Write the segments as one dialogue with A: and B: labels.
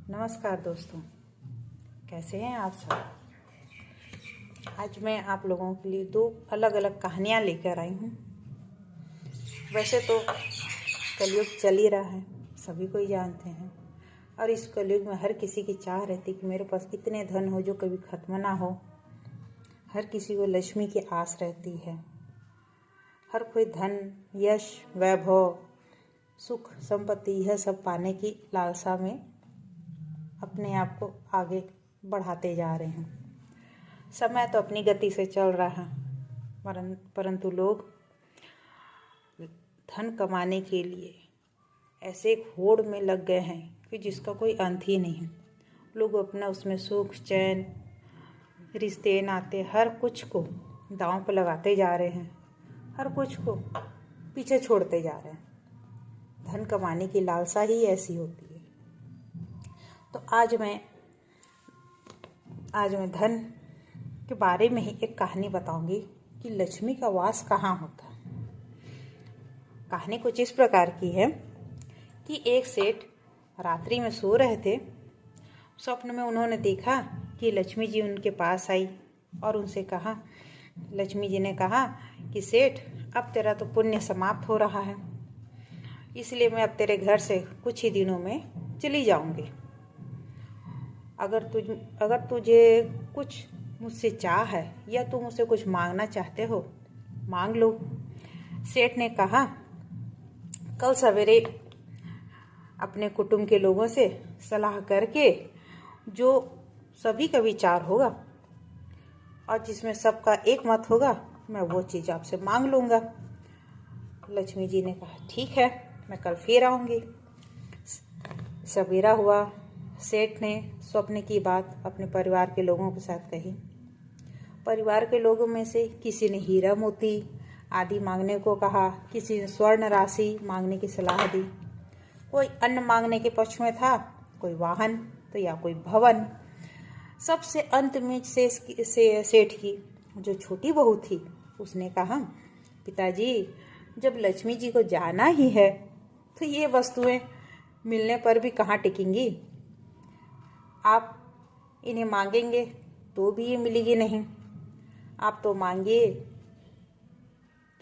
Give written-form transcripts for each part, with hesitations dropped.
A: नमस्कार दोस्तों, कैसे हैं आप सब। आज मैं आप लोगों के लिए दो अलग अलग कहानियाँ लेकर आई हूँ। वैसे तो कलयुग चल ही रहा है, सभी को ही जानते हैं, और इस कलयुग में हर किसी की चाह रहती कि मेरे पास इतने धन हो जो कभी खत्म ना हो। हर किसी को लक्ष्मी की आस रहती है। हर कोई धन, यश, वैभव, सुख, संपत्ति यह सब पाने की लालसा में अपने आप को आगे बढ़ाते जा रहे हैं। समय तो अपनी गति से चल रहा है, परंतु लोग धन कमाने के लिए ऐसे एक होड़ में लग गए हैं कि जिसका कोई अंत ही नहीं है। लोग अपना उसमें सुख, चैन, रिश्ते, नाते, हर कुछ को दांव पर लगाते जा रहे हैं, हर कुछ को पीछे छोड़ते जा रहे हैं। धन कमाने की लालसा ही ऐसी होती है। तो आज मैं धन के बारे में ही एक कहानी बताऊंगी कि लक्ष्मी का वास कहाँ होता है। कहानी कुछ इस प्रकार की है कि एक सेठ रात्रि में सो रहे थे। स्वप्न में उन्होंने देखा कि लक्ष्मी जी उनके पास आई और उनसे कहा, लक्ष्मी जी ने कहा कि सेठ, अब तेरा तो पुण्य समाप्त हो रहा है, इसलिए मैं अब तेरे घर से कुछ ही दिनों में चली जाऊंगी। अगर तुझे कुछ मुझसे चाह है या तुम मुझसे कुछ मांगना चाहते हो, मांग लो। सेठ ने कहा, कल सवेरे अपने कुटुंब के लोगों से सलाह करके जो सभी का विचार होगा और जिसमें सबका एक मत होगा, मैं वो चीज़ आपसे मांग लूँगा। लक्ष्मी जी ने कहा, ठीक है, मैं कल फिर आऊँगी। सवेरा हुआ। सेठ ने स्वप्न की बात अपने परिवार के लोगों के साथ कही। परिवार के लोगों में से किसी ने हीरा मोती आदि मांगने को कहा, किसी ने स्वर्ण राशि मांगने की सलाह दी। कोई अन्न मांगने के पक्ष में था, कोई वाहन तो या कोई भवन। सबसे अंत में सेठ की जो छोटी बहू थी, उसने कहा, पिताजी, जब लक्ष्मी जी को जाना ही है तो ये वस्तुएं मिलने पर भी कहाँ टिकेंगी। आप इन्हें मांगेंगे तो भी ये मिलेगी नहीं। आप तो मांगिए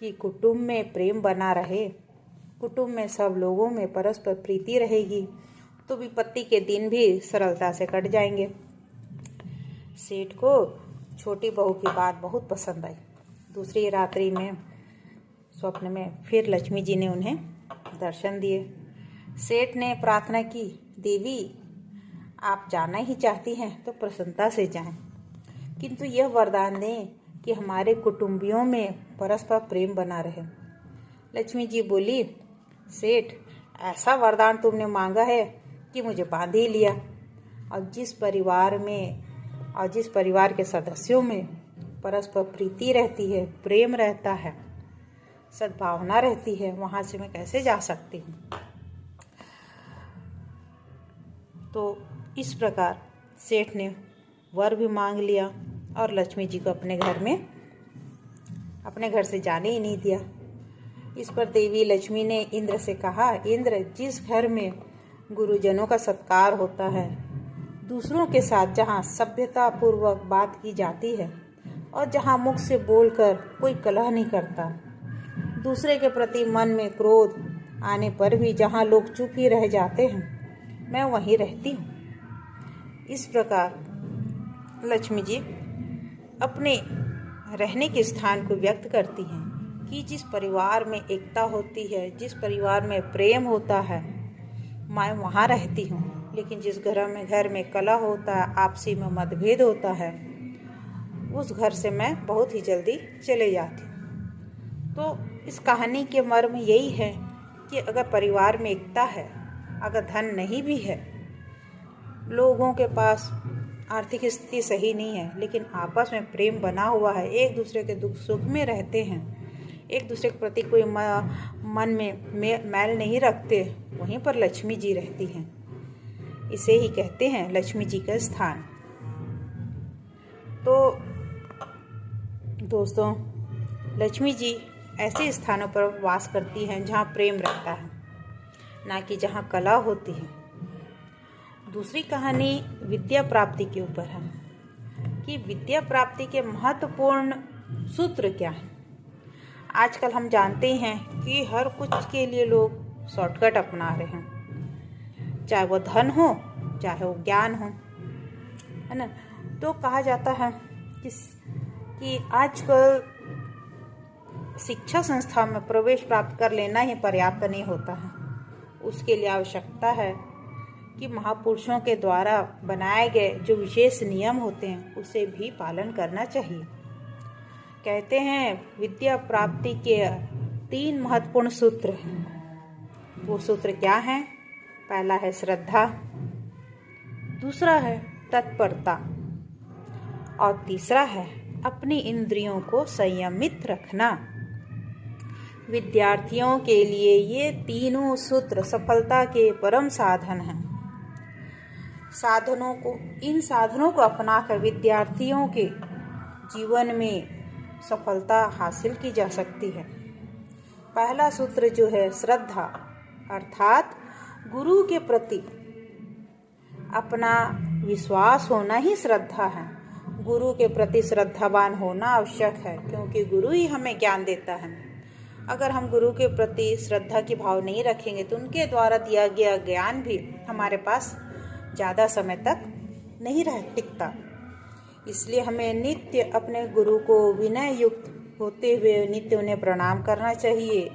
A: कि कुटुंब में प्रेम बना रहे, कुटुंब में सब लोगों में परस्पर प्रीति रहेगी, तो विपत्ति के दिन भी सरलता से कट जाएंगे। सेठ को छोटी बहू की बात बहुत पसंद आई। दूसरी रात्रि में स्वप्न में फिर लक्ष्मी जी ने उन्हें दर्शन दिए। सेठ ने प्रार्थना की, देवी, आप जाना ही चाहती हैं तो प्रसन्नता से जाएं, किंतु यह वरदान दें कि हमारे कुटुंबियों में परस्पर प्रेम बना रहे। लक्ष्मी जी बोली, सेठ, ऐसा वरदान तुमने मांगा है कि मुझे बांध ही लिया। और जिस परिवार के सदस्यों में परस्पर प्रीति रहती है, प्रेम रहता है, सद्भावना रहती है, वहाँ से मैं कैसे जा सकती हूँ। तो इस प्रकार सेठ ने वर भी मांग लिया और लक्ष्मी जी को अपने घर से जाने ही नहीं दिया। इस पर देवी लक्ष्मी ने इंद्र से कहा, इंद्र, जिस घर में गुरुजनों का सत्कार होता है, दूसरों के साथ जहाँ सभ्यता पूर्वक बात की जाती है और जहाँ मुख से बोलकर कोई कलह नहीं करता, दूसरे के प्रति मन में क्रोध आने पर भी जहाँ लोग चुप ही रह जाते हैं, मैं वहीं रहती हूँ। इस प्रकार लक्ष्मी जी अपने रहने के स्थान को व्यक्त करती हैं कि जिस परिवार में एकता होती है, जिस परिवार में प्रेम होता है, मैं वहाँ रहती हूँ। लेकिन जिस घर में कलह होता है, आपसी में मतभेद होता है, उस घर से मैं बहुत ही जल्दी चले जाती हूँ। तो इस कहानी के मर्म यही है कि अगर परिवार में एकता है, अगर धन नहीं भी है, लोगों के पास आर्थिक स्थिति सही नहीं है, लेकिन आपस में प्रेम बना हुआ है, एक दूसरे के दुख सुख में रहते हैं, एक दूसरे के प्रति कोई मन में मैल नहीं रखते, वहीं पर लक्ष्मी जी रहती हैं। इसे ही कहते हैं लक्ष्मी जी का स्थान। तो दोस्तों, लक्ष्मी जी ऐसे स्थानों पर वास करती हैं जहाँ प्रेम रहता है, ना कि जहाँ कलह होती है। दूसरी कहानी विद्या प्राप्ति के ऊपर है कि विद्या प्राप्ति के महत्वपूर्ण सूत्र क्या है। आजकल हम जानते हैं कि हर कुछ के लिए लोग शॉर्टकट अपना रहे हैं, चाहे वो धन हो चाहे वो ज्ञान हो, है ना। तो कहा जाता है कि आजकल शिक्षा संस्था में प्रवेश प्राप्त कर लेना ही पर्याप्त नहीं होता है। उसके लिए आवश्यकता है कि महापुरुषों के द्वारा बनाए गए जो विशेष नियम होते हैं उसे भी पालन करना चाहिए। कहते हैं विद्या प्राप्ति के 3 महत्वपूर्ण सूत्र हैं। वो सूत्र क्या हैं? पहला है श्रद्धा, दूसरा है तत्परता और तीसरा है अपनी इंद्रियों को संयमित रखना। विद्यार्थियों के लिए ये तीनों सूत्र सफलता के परम साधन हैं। इन साधनों को अपनाकर विद्यार्थियों के जीवन में सफलता हासिल की जा सकती है। पहला सूत्र जो है श्रद्धा, अर्थात गुरु के प्रति अपना विश्वास होना ही श्रद्धा है। गुरु के प्रति श्रद्धावान होना आवश्यक है, क्योंकि गुरु ही हमें ज्ञान देता है। अगर हम गुरु के प्रति श्रद्धा की भाव नहीं रखेंगे तो उनके द्वारा दिया गया ज्ञान भी हमारे पास ज़्यादा समय तक नहीं रह टिकता। इसलिए हमें नित्य अपने गुरु को विनय युक्त होते हुए नित्य उन्हें प्रणाम करना चाहिए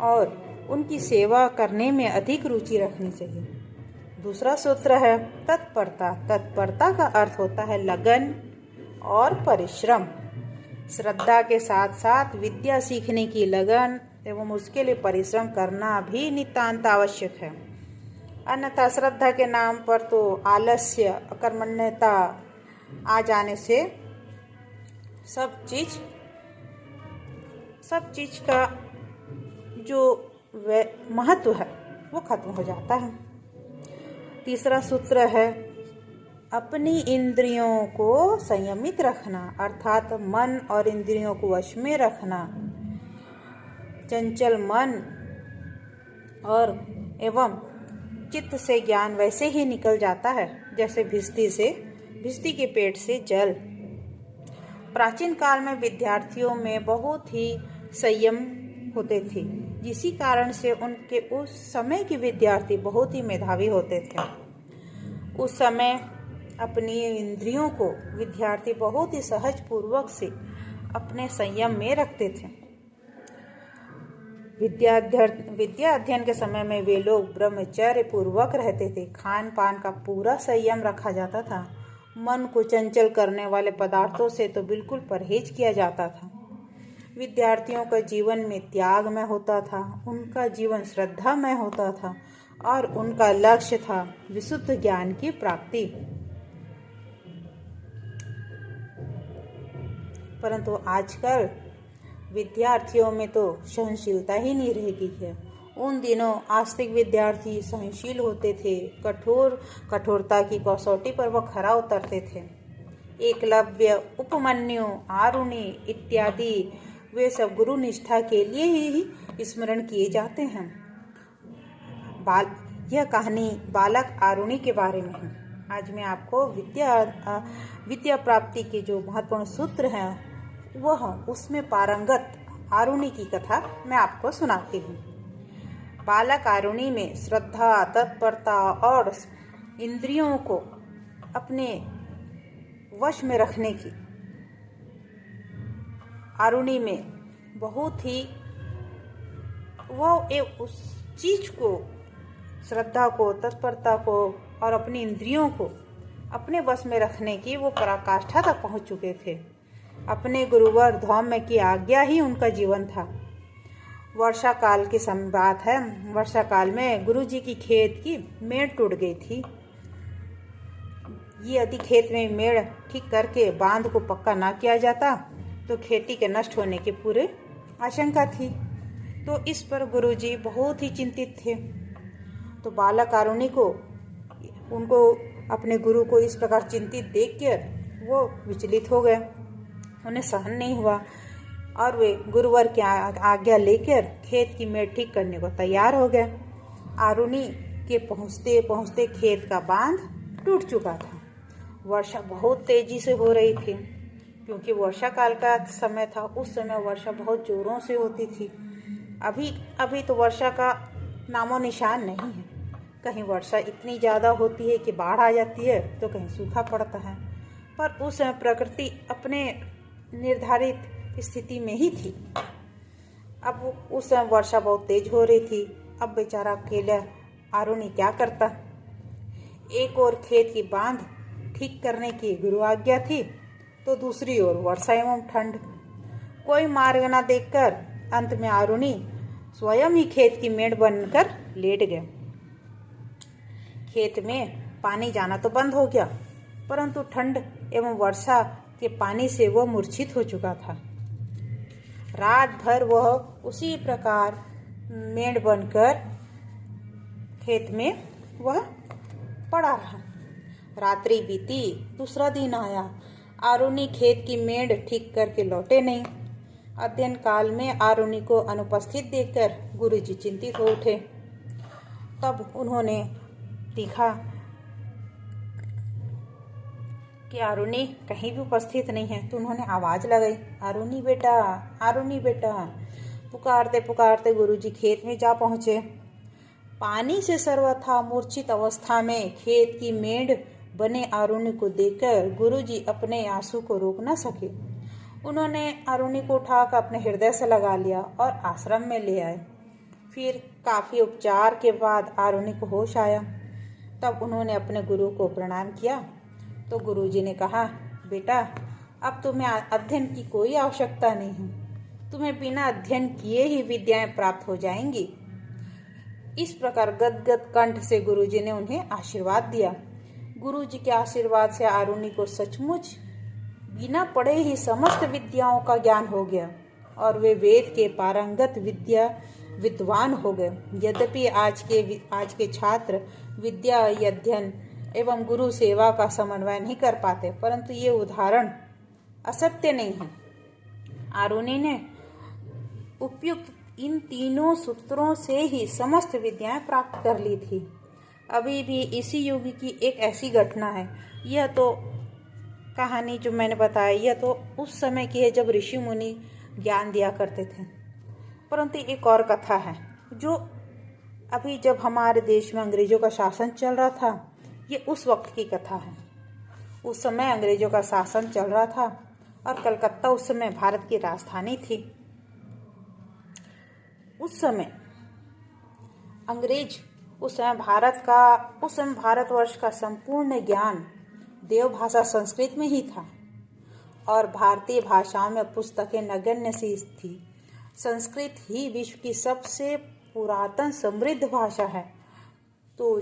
A: और उनकी सेवा करने में अधिक रुचि रखनी चाहिए। दूसरा सूत्र है तत्परता। तत्परता का अर्थ होता है लगन और परिश्रम। श्रद्धा के साथ साथ विद्या सीखने की लगन एवं उसके लिए परिश्रम करना भी नितांत आवश्यक है। अन्यथा श्रद्धा के नाम पर तो आलस्य, अकर्मण्यता आ जाने से सब चीज का जो महत्व है वो खत्म हो जाता है। तीसरा सूत्र है अपनी इंद्रियों को संयमित रखना, अर्थात मन और इंद्रियों को वश में रखना। चंचल मन और एवं चित्त से ज्ञान वैसे ही निकल जाता है जैसे भिश्ती के पेट से जल। प्राचीन काल में विद्यार्थियों में बहुत ही संयम होते थे, जिसी कारण से उनके उस समय के विद्यार्थी बहुत ही मेधावी होते थे। उस समय अपनी इंद्रियों को विद्यार्थी बहुत ही सहज पूर्वक से अपने संयम में रखते थे। विद्या अध्ययन के समय में वे लोग ब्रह्मचर्य पूर्वक रहते थे। खान पान का पूरा संयम रखा जाता था। मन को चंचल करने वाले पदार्थों से तो बिल्कुल परहेज किया जाता था। विद्यार्थियों का जीवन में त्यागमय होता था, उनका जीवन श्रद्धामय होता था और उनका लक्ष्य था विशुद्ध ज्ञान की प्राप्ति। परंतु आजकल विद्यार्थियों में तो सहनशीलता ही नहीं रह गई है। उन दिनों आस्तिक विद्यार्थी सहनशील होते थे, कठोरता की कसौटी पर वह खरा उतरते थे। एकलव्य, उपमन्यु, आरुणि इत्यादि वे सब गुरु निष्ठा के लिए ही स्मरण किए जाते हैं। यह कहानी बालक आरुणि के बारे में है। आज मैं आपको विद्या प्राप्ति के जो महत्वपूर्ण सूत्र हैं वह उसमें पारंगत आरुणि की कथा मैं आपको सुनाती हूँ। बालक आरुणि में श्रद्धा, तत्परता और इंद्रियों को अपने वश में रखने की आरुणि में बहुत ही उस चीज को, श्रद्धा को, तत्परता को और अपनी इंद्रियों को अपने वश में रखने की वो पराकाष्ठा तक पहुंच चुके थे। अपने गुरुवर धौम्य की आज्ञा ही उनका जीवन था। वर्षा काल की बात है। वर्षा काल में गुरुजी की खेत की मेड़ टूट गई थी। ये यदि खेत में मेड़ ठीक करके बांध को पक्का ना किया जाता तो खेती के नष्ट होने की पूरी आशंका थी। तो इस पर गुरुजी बहुत ही चिंतित थे। तो बालक आरुणि को उनको अपने गुरु को इस प्रकार चिंतित देखकर वो विचलित हो गए। उन्हें सहन नहीं हुआ और वे गुरुवर की आज्ञा लेकर खेत की मेड़ ठीक करने को तैयार हो गए। आरुणि के पहुँचते पहुँचते खेत का बांध टूट चुका था। वर्षा बहुत तेजी से हो रही थी, क्योंकि वर्षा काल का समय था। उस समय वर्षा बहुत जोरों से होती थी। अभी तो वर्षा का नामो निशान नहीं है। कहीं वर्षा इतनी ज़्यादा होती है कि बाढ़ आ जाती है, तो कहीं सूखा पड़ता है। पर उस समय प्रकृति अपने निर्धारित स्थिति में ही थी। अब उस समय वर्षा बहुत तेज हो रही थी। अब बेचारा अकेला आरुणि क्या करता। एक ओर खेत की बांध ठीक करने की गुरु आज्ञा थी, तो दूसरी ओर वर्षा एवं ठंड। कोई मार्ग न देखकर अंत में आरुणि स्वयं ही खेत की मेड़ बनकर लेट गए। खेत में पानी जाना तो बंद हो गया, परंतु ठंड एवं वर्षा के पानी से वह मूर्छित हो चुका था। रात भर वह उसी प्रकार मेड़ बनकर खेत में वह पड़ा रहा। रात्रि बीती, दूसरा दिन आया। आरुणि खेत की मेड़ ठीक करके लौटे नहीं। अध्ययन काल में आरुणि को अनुपस्थित देखकर गुरुजी चिंतित हो उठे। तब उन्होंने देखा कि आरुणि कहीं भी उपस्थित नहीं है, तो उन्होंने आवाज लगाई, आरुणि बेटा, आरुणि बेटा। पुकारते पुकारते गुरुजी खेत में जा पहुंचे। पानी से सर्वथा मूर्छित अवस्था में खेत की मेड़ बने आरुणि को देखकर गुरुजी अपने आंसू को रोक न सके। उन्होंने आरुणि को उठाकर अपने हृदय से लगा लिया और आश्रम में ले आए। फिर काफी उपचार के बाद आरुणि को होश आया। तब उन्होंने अपने गुरु को प्रणाम किया, तो गुरुजी ने कहा, बेटा, अब तुम्हें अध्ययन की कोई आवश्यकता नहीं है। तुम्हें बिना अध्ययन किए ही विद्याएं प्राप्त हो जाएंगी। इस प्रकार गदगद कंठ से गुरुजी ने उन्हें आशीर्वाद दिया। गुरुजी के आशीर्वाद से आरुणि को सचमुच बिना पढ़े ही समस्त विद्याओं का ज्ञान हो गया और वे वेद के पारंगत विद्वान हो गए। यद्यपि आज के छात्र विद्या अध्ययन एवं गुरु सेवा का समन्वय नहीं कर पाते, परंतु ये उदाहरण असत्य नहीं है। आरुणि ने उपयुक्त इन तीनों सूत्रों से ही समस्त विद्याएं प्राप्त कर ली थी। अभी भी इसी युग की एक ऐसी घटना है। यह तो कहानी जो मैंने बताई, यह तो उस समय की है जब ऋषि मुनि ज्ञान दिया करते थे। परंतु एक और कथा है जो अभी जब हमारे देश में अंग्रेजों का शासन चल रहा था, ये उस वक्त की कथा है। उस समय अंग्रेजों का शासन चल रहा था और कलकत्ता उस समय भारत की राजधानी थी। उस समय भारतवर्ष का संपूर्ण ज्ञान देवभाषा संस्कृत में ही था और भारतीय भाषाओं में पुस्तकें नगण्य सी थी। संस्कृत ही विश्व की सबसे पुरातन समृद्ध भाषा है। तो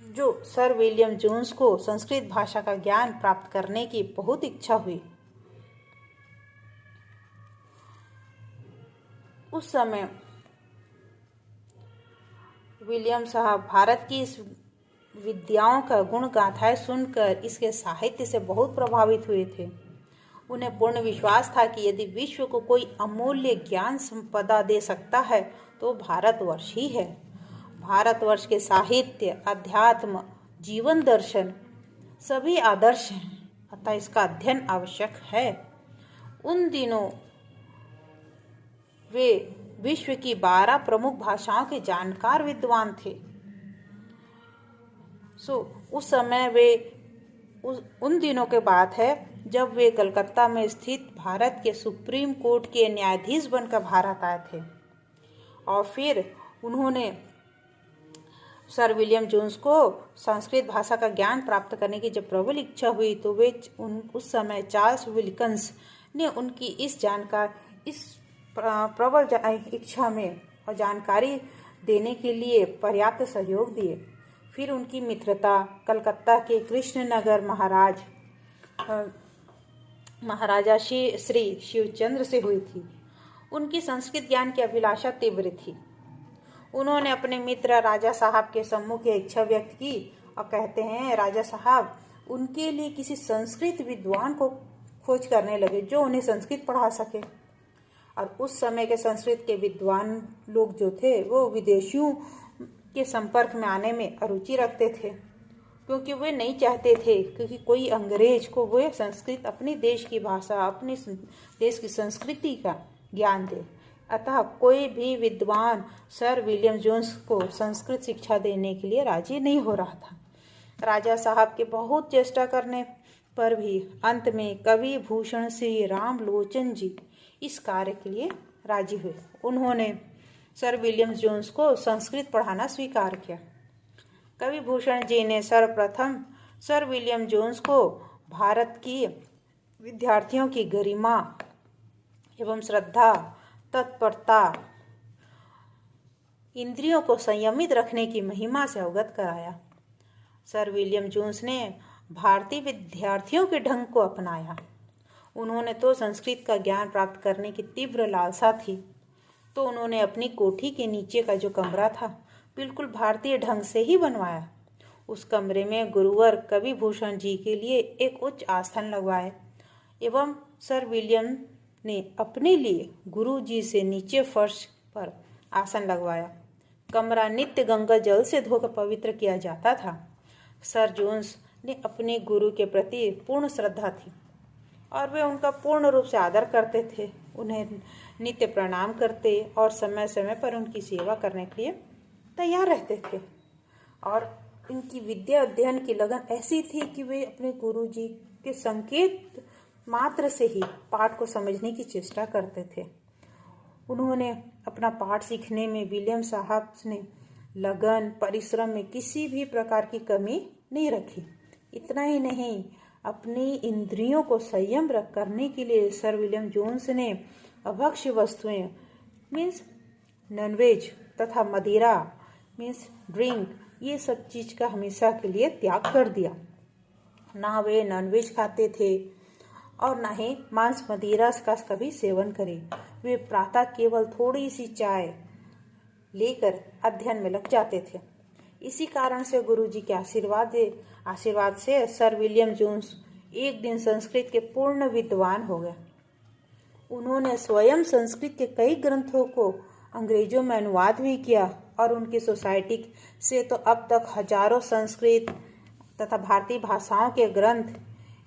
A: जो सर विलियम जोन्स को संस्कृत भाषा का ज्ञान प्राप्त करने की बहुत इच्छा हुई। उस समय विलियम साहब भारत की इस विद्याओं का गुण गाथाएं सुनकर इसके साहित्य से बहुत प्रभावित हुए थे। उन्हें पूर्ण विश्वास था कि यदि विश्व को कोई अमूल्य ज्ञान संपदा दे सकता है तो भारतवर्ष ही है। भारतवर्ष के साहित्य, अध्यात्म, जीवन दर्शन सभी आदर्श हैं, अतः इसका अध्ययन आवश्यक है। उन दिनों वे विश्व की 12 प्रमुख भाषाओं के जानकार विद्वान थे। उस समय उन दिनों के बात है जब वे कलकत्ता में स्थित भारत के सुप्रीम कोर्ट के न्यायाधीश बनकर भारत आए थे। और फिर उन्होंने सर विलियम जोन्स को संस्कृत भाषा का ज्ञान प्राप्त करने की जब प्रबल इच्छा हुई, तो वे उस समय चार्ल्स विल्किंस ने उनकी इस प्रबल इच्छा में और जानकारी देने के लिए पर्याप्त सहयोग दिए। फिर उनकी मित्रता कलकत्ता के कृष्णनगर महाराजा श्री शिवचंद्र से हुई थी। उनकी संस्कृत ज्ञान की अभिलाषा तीव्र थी। उन्होंने अपने मित्र राजा साहब के सम्मुख इच्छा व्यक्त की और कहते हैं, राजा साहब उनके लिए किसी संस्कृत विद्वान को खोज करने लगे जो उन्हें संस्कृत पढ़ा सके। और उस समय के संस्कृत के विद्वान लोग जो थे वो विदेशियों के संपर्क में आने में अरुचि रखते थे, क्योंकि वे नहीं चाहते थे क्योंकि कोई अंग्रेज को वे संस्कृत, अपने देश की भाषा, अपने देश की संस्कृति का ज्ञान दे। अतः कोई भी विद्वान सर विलियम जोन्स को संस्कृत शिक्षा देने के लिए राजी नहीं हो रहा था। राजा साहब के बहुत चेष्टा करने पर भी अंत में कवि भूषण श्री राम लोचन जी इस कार्य के लिए राजी हुए। उन्होंने सर विलियम जोन्स को संस्कृत पढ़ाना स्वीकार किया। कवि भूषण जी ने सर्वप्रथम सर विलियम जोन्स को भारत की विद्यार्थियों की गरिमा एवं श्रद्धा, तत्परता, इंद्रियों को संयमित रखने की महिमा से अवगत कराया। सर विलियम जोन्स ने भारतीय विद्यार्थियों के ढंग को अपनाया। उन्होंने तो संस्कृत का ज्ञान प्राप्त करने की तीव्र लालसा थी, तो उन्होंने अपनी कोठी के नीचे का जो कमरा था बिल्कुल भारतीय ढंग से ही बनवाया। उस कमरे में गुरुवर कवि भूषण जी के लिए एक उच्च आसन लगवाए एवं सर विलियम ने अपने लिए गुरु जी से नीचे फर्श पर आसन लगवाया। कमरा नित्य गंगा जल से धोकर पवित्र किया जाता था। सर जोन्स ने अपने गुरु के प्रति पूर्ण श्रद्धा थी और वे उनका पूर्ण रूप से आदर करते थे। उन्हें नित्य प्रणाम करते और समय समय पर उनकी सेवा करने के लिए तैयार रहते थे। और इनकी विद्या अध्ययन की लगन ऐसी थी कि वे अपने गुरु जी के संकेत मात्र से ही पाठ को समझने की चेष्टा करते थे। उन्होंने अपना पाठ सीखने में विलियम साहब ने लगन, परिश्रम में किसी भी प्रकार की कमी नहीं रखी। इतना ही नहीं, अपनी इंद्रियों को संयम रख करने के लिए सर विलियम जोन्स ने अभक्ष्य वस्तुएं मीन्स नॉनवेज तथा मदिरा मीन्स ड्रिंक, ये सब चीज का हमेशा के लिए त्याग कर दिया। ना वे नॉनवेज खाते थे और ना ही मांस मदिरा का कभी सेवन करे। वे प्रातः केवल थोड़ी सी चाय लेकर अध्ययन में लग जाते थे। इसी कारण से गुरुजी के आशीर्वाद से सर विलियम जोन्स एक दिन संस्कृत के पूर्ण विद्वान हो गए। उन्होंने स्वयं संस्कृत के कई ग्रंथों को अंग्रेजों में अनुवाद भी किया और उनकी सोसाइटी से तो अब तक हजारों संस्कृत तथा भारतीय भाषाओं के ग्रंथ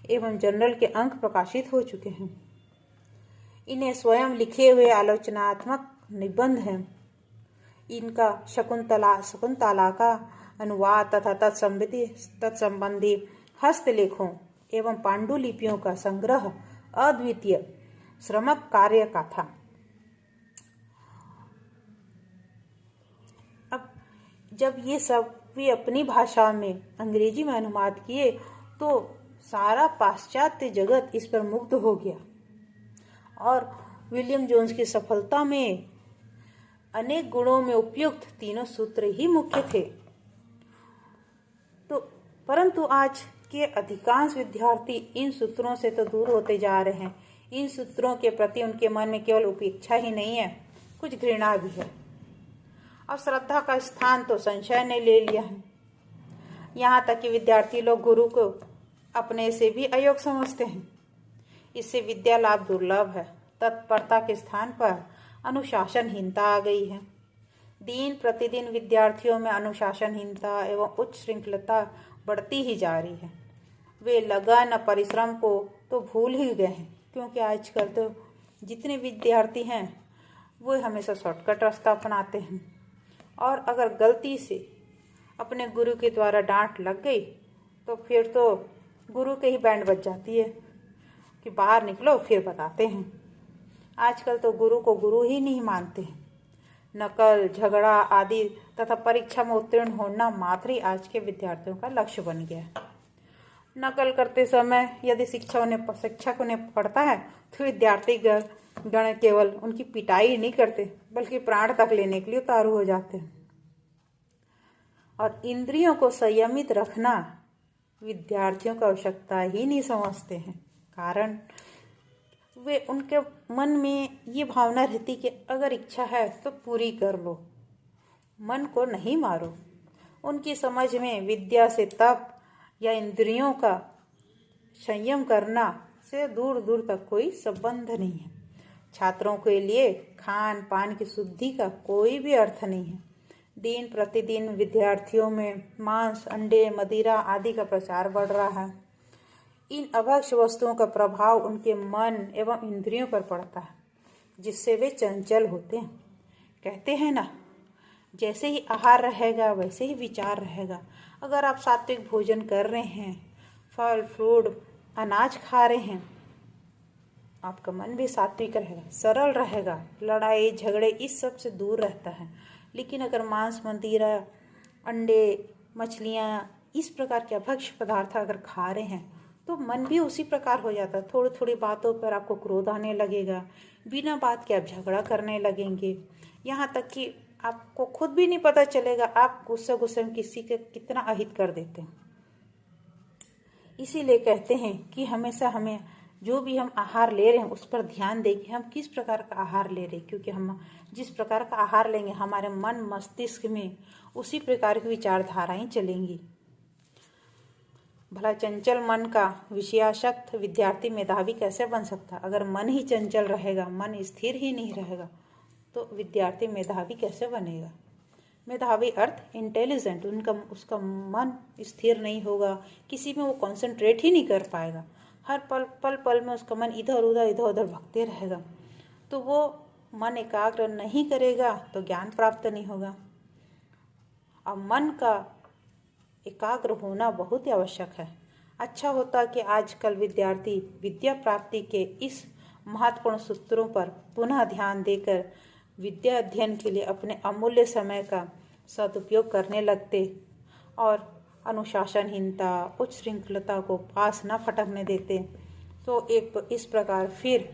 A: एवं जर्नल के अंक प्रकाशित हो चुके हैं। इन्हें स्वयं लिखे हुए आलोचनात्मक निबंध हैं। इनका शकुंतला का अनुवाद तथा तत्संबंधी हस्तलेखों एवं पांडुलिपियों का संग्रह अद्वितीय श्रमक कार्य का था। अब जब ये सब वे अपनी भाषा में अंग्रेजी में अनुवाद किए तो सारा पाश्चात्य जगत इस पर मुग्ध हो गया और विलियम जोन्स की सफलता में अनेक गुणों में उपयुक्त तीनों सूत्र ही मुख्य थे। तो परंतु आज के अधिकांश विद्यार्थी इन सूत्रों से तो दूर होते जा रहे हैं। इन सूत्रों के प्रति उनके मन में केवल उपेक्षा ही नहीं है, कुछ घृणा भी है और श्रद्धा का स्थान तो संशय ने ले लिया है। यहाँ तक कि विद्यार्थी लोग गुरु को अपने से भी अयोग्य समझते हैं। इससे विद्या लाभ दुर्लभ है। तत्परता के स्थान पर अनुशासनहीनता आ गई है। दिन प्रतिदिन विद्यार्थियों में अनुशासनहीनता एवं उच्च श्रृंखलता बढ़ती ही जा रही है। वे लगन और परिश्रम को तो भूल ही गए हैं, क्योंकि आजकल तो जितने विद्यार्थी हैं वो हमेशा शॉर्टकट रास्ता अपनाते हैं और अगर गलती से अपने गुरु के द्वारा डांट लग गई तो फिर तो गुरु के ही बैंड बज जाती है कि बाहर निकलो फिर बताते हैं। आजकल तो गुरु को गुरु ही नहीं मानते हैं। नकल, झगड़ा आदि तथा परीक्षा में उत्तीर्ण होना मात्र ही आज के विद्यार्थियों का लक्ष्य बन गया है। नकल करते समय यदि शिक्षक उन्हें पढ़ता है तो विद्यार्थी गण केवल उनकी पिटाई नहीं करते बल्कि प्राण तक लेने के लिए उतारू हो जाते हैं। और इंद्रियों को संयमित रखना विद्यार्थियों का आवश्यकता ही नहीं समझते हैं। कारण वे उनके मन में ये भावना रहती कि अगर इच्छा है तो पूरी कर लो, मन को नहीं मारो। उनकी समझ में विद्या से तप या इंद्रियों का संयम करना से दूर दूर तक कोई संबंध नहीं है। छात्रों के लिए खान पान की शुद्धि का कोई भी अर्थ नहीं है। दिन प्रतिदिन विद्यार्थियों में मांस, अंडे, मदिरा आदि का प्रचार बढ़ रहा है। इन अभक्ष्य वस्तुओं का प्रभाव उनके मन एवं इंद्रियों पर पड़ता है, जिससे वे चंचल होते हैं। कहते हैं ना, जैसे ही आहार रहेगा वैसे ही विचार रहेगा। अगर आप सात्विक भोजन कर रहे हैं, फल फ्रूट अनाज खा रहे हैं, आपका मन भी सात्विक रहेगा, सरल रहेगा, लड़ाई झगड़े इस सब से दूर रहता है। लेकिन अगर मांस, मदिरा, अंडे, मछलियाँ इस प्रकार के अभक्ष्य पदार्थ अगर खा रहे हैं तो मन भी उसी प्रकार हो जाता है। थोड़ी थोड़ी बातों पर आपको क्रोध आने लगेगा, बिना बात के आप झगड़ा करने लगेंगे, यहाँ तक कि आपको खुद भी नहीं पता चलेगा आप गुस्से में किसी के कितना अहित कर देते हैं। इसीलिए कहते हैं कि हमेशा हमें जो भी हम आहार ले रहे हैं उस पर ध्यान दें कि हम किस प्रकार का आहार ले रहे हैं, क्योंकि हम जिस प्रकार का आहार लेंगे हमारे मन मस्तिष्क में उसी प्रकार की विचारधाराएं चलेंगी। भला चंचल मन का विषयासक्त विद्यार्थी मेधावी कैसे बन सकता? अगर मन ही चंचल रहेगा, मन स्थिर ही नहीं रहेगा, तो विद्यार्थी मेधावी कैसे बनेगा? मेधावी अर्थ इंटेलिजेंट, उसका मन स्थिर नहीं होगा, किसी में वो कंसंट्रेट ही नहीं कर पाएगा, हर पल पल में उसका मन इधर उधर भटकते रहेगा, तो वो मन एकाग्र नहीं करेगा तो ज्ञान प्राप्त नहीं होगा। अब मन का एकाग्र होना बहुत ही आवश्यक है। अच्छा होता कि आजकल विद्यार्थी विद्या प्राप्ति के इस महत्वपूर्ण सूत्रों पर पुनः ध्यान देकर विद्या अध्ययन के लिए अपने अमूल्य समय का सदुपयोग करने लगते और अनुशासनहीनता, उच्च श्रृंखलता को पास न फटकने देते, तो एक इस प्रकार फिर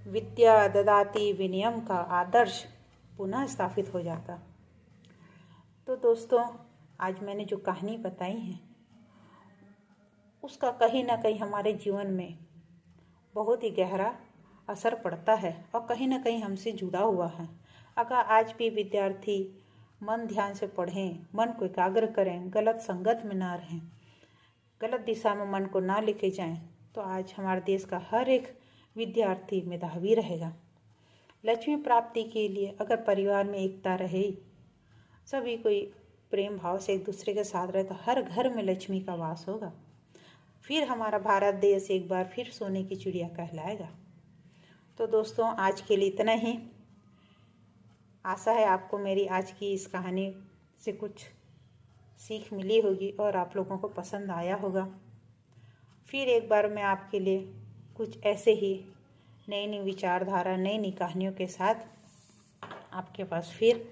A: विद्या ददाति विनयम का आदर्श पुनः स्थापित हो जाता। तो दोस्तों, आज मैंने जो कहानी बताई है उसका कहीं ना कहीं हमारे जीवन में बहुत ही गहरा असर पड़ता है और कहीं ना कहीं हमसे जुड़ा हुआ है। अगर आज भी विद्यार्थी मन ध्यान से पढ़ें, मन को एकाग्र करें, गलत संगत में ना रहें, गलत दिशा में मन को ना लेके जाएं, तो आज हमारे देश का हर एक विद्यार्थी मेधावी रहेगा। लक्ष्मी प्राप्ति के लिए अगर परिवार में एकता रहे, सभी कोई प्रेम भाव से एक दूसरे के साथ रहे, तो हर घर में लक्ष्मी का वास होगा। फिर हमारा भारत देश एक बार फिर सोने की चिड़िया कहलाएगा। तो दोस्तों, आज के लिए इतना ही। आशा है आपको मेरी आज की इस कहानी से कुछ सीख मिली होगी और आप लोगों को पसंद आया होगा। फिर एक बार मैं आपके लिए कुछ ऐसे ही नई विचारधारा, नई कहानियों के साथ आपके पास फिर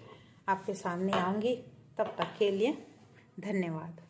A: आपके सामने आऊँगी। तब तक के लिए धन्यवाद।